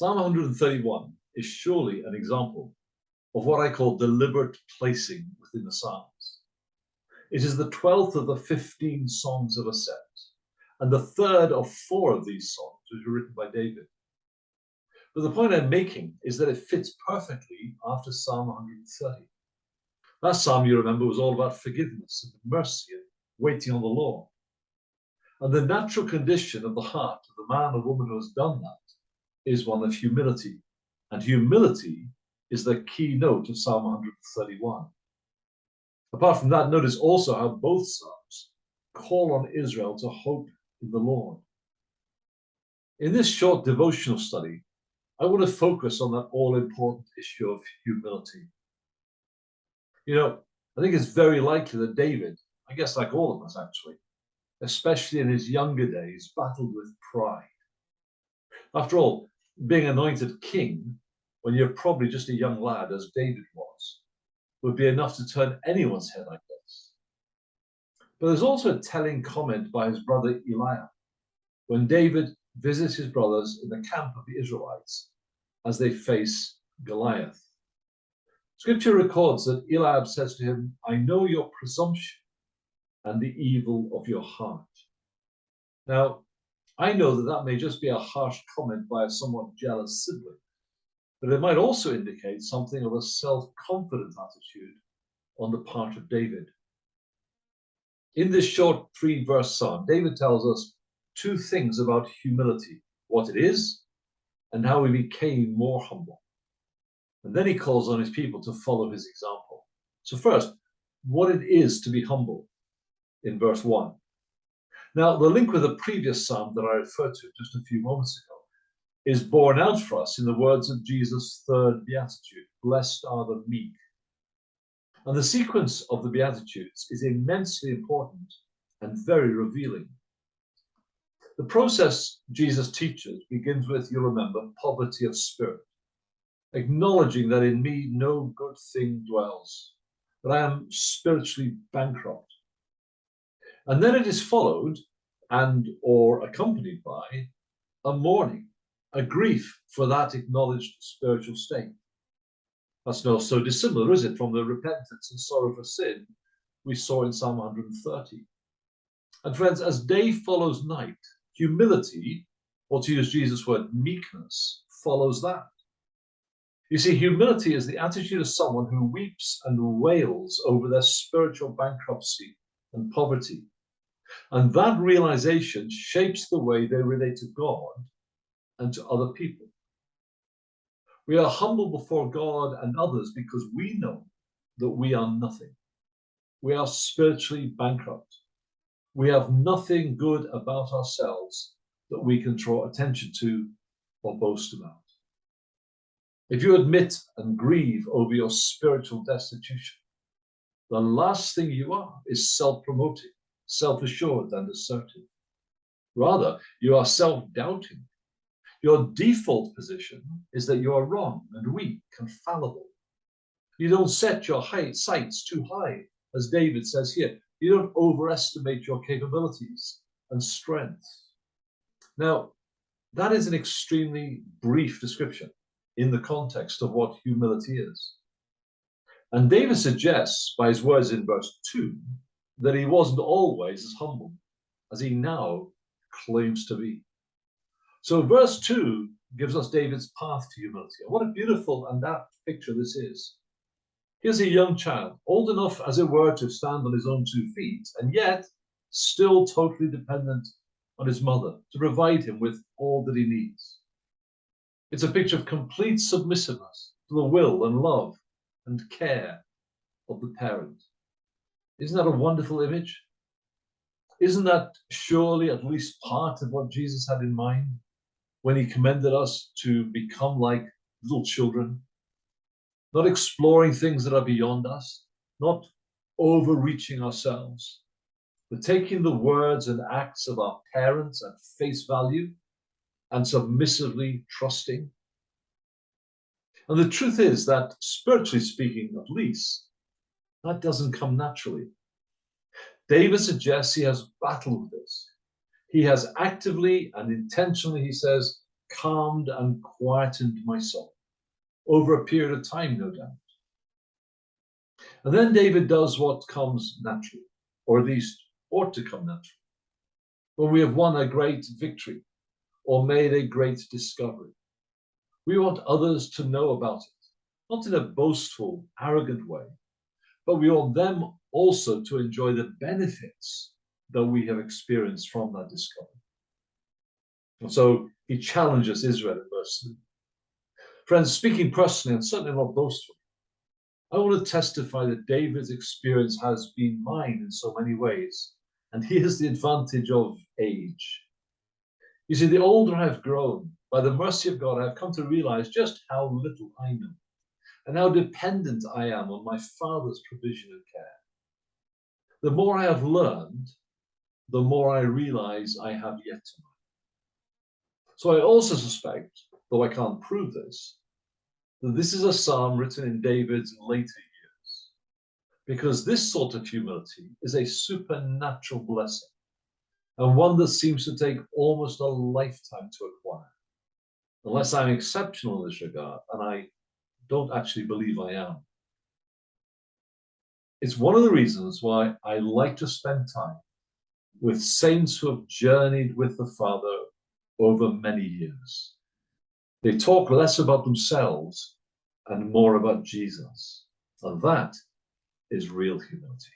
Psalm 131 is surely an example of what I call deliberate placing within the Psalms. It is the 12th of the 15 songs of ascent, and the third of 4 of these songs which were written by David. But the point I'm making is that it fits perfectly after Psalm 130. That psalm, you remember, was all about forgiveness and mercy and waiting on the Lord. And the natural condition of the heart of the man or woman who has done that is one of humility. And humility is the key note of Psalm 131. Apart from that, notice also how both psalms call on Israel to hope in the Lord. In this short devotional study, I want to focus on that all-important issue of humility. You know, I think it's very likely that David, I guess like all of us actually, especially in his younger days, battled with pride. After all, being anointed king, when you're probably just a young lad, as David was, would be enough to turn anyone's head, I guess. But there's also a telling comment by his brother Eliab, when David visits his brothers in the camp of the Israelites as they face Goliath. Scripture records that Eliab says to him, "I know your presumption and the evil of your heart." Now, I know that that may just be a harsh comment by a somewhat jealous sibling, but it might also indicate something of a self-confident attitude on the part of David. In this short 3-verse psalm, David tells us 2 things about humility: what it is and how he became more humble. And then he calls on his people to follow his example. So first, what it is to be humble in verse 1. Now, the link with the previous psalm that I referred to just a few moments ago is borne out for us in the words of Jesus' 3rd beatitude, "Blessed are the meek." And the sequence of the Beatitudes is immensely important and very revealing. The process Jesus teaches begins with, you'll remember, poverty of spirit, acknowledging that in me no good thing dwells, that I am spiritually bankrupt. And then it is followed and or accompanied by a mourning, a grief for that acknowledged spiritual state. That's not so dissimilar, is it, from the repentance and sorrow for sin we saw in Psalm 130. And friends, as day follows night, humility, or to use Jesus' word, meekness, follows that. You see, humility is the attitude of someone who weeps and wails over their spiritual bankruptcy and poverty. And that realization shapes the way they relate to God and to other people. We are humble before God and others because we know that we are nothing. We are spiritually bankrupt. We have nothing good about ourselves that we can draw attention to or boast about. If you admit and grieve over your spiritual destitution, the last thing you are is self-promoting, self-assured and assertive. Rather, you are self-doubting. Your default position is that you are wrong and weak and fallible. You don't set your sights too high, as David says here. You don't overestimate your capabilities and strengths. Now, that is an extremely brief description in the context of what humility is. And David suggests by his words in verse 2 that he wasn't always as humble as he now claims to be. So verse 2 gives us David's path to humility. And what a beautiful and apt picture this is. Here's a young child, old enough, as it were, to stand on his own 2 feet, and yet still totally dependent on his mother to provide him with all that he needs. It's a picture of complete submissiveness to the will and love and care of the parent. Isn't that a wonderful image? Isn't that surely at least part of what Jesus had in mind when he commended us to become like little children? Not exploring things that are beyond us, not overreaching ourselves, but taking the words and acts of our parents at face value and submissively trusting. And the truth is that, spiritually speaking at least, that doesn't come naturally. David suggests he has battled with this. He has actively and intentionally, he says, calmed and quietened my soul over a period of time, no doubt. And then David does what comes naturally, or at least ought to come naturally. When we have won a great victory or made a great discovery, we want others to know about it, not in a boastful, arrogant way, but we want them also to enjoy the benefits that we have experienced from that discovery. And so he challenges Israel in verse 3. Friends, speaking personally and certainly not boastfully, I want to testify that David's experience has been mine in so many ways. And here's the advantage of age. You see, the older I've grown, by the mercy of God, I've come to realize just how little I know and how dependent I am on my Father's provision and care. The more I have learned, the more I realize I have yet to learn. So I also suspect, though I can't prove this, that this is a psalm written in David's later years, because this sort of humility is a supernatural blessing, and one that seems to take almost a lifetime to acquire, unless I'm exceptional in this regard, and I don't actually believe I am. It's one of the reasons why I like to spend time with saints who have journeyed with the Father over many years. They talk less about themselves and more about Jesus. And that is real humility.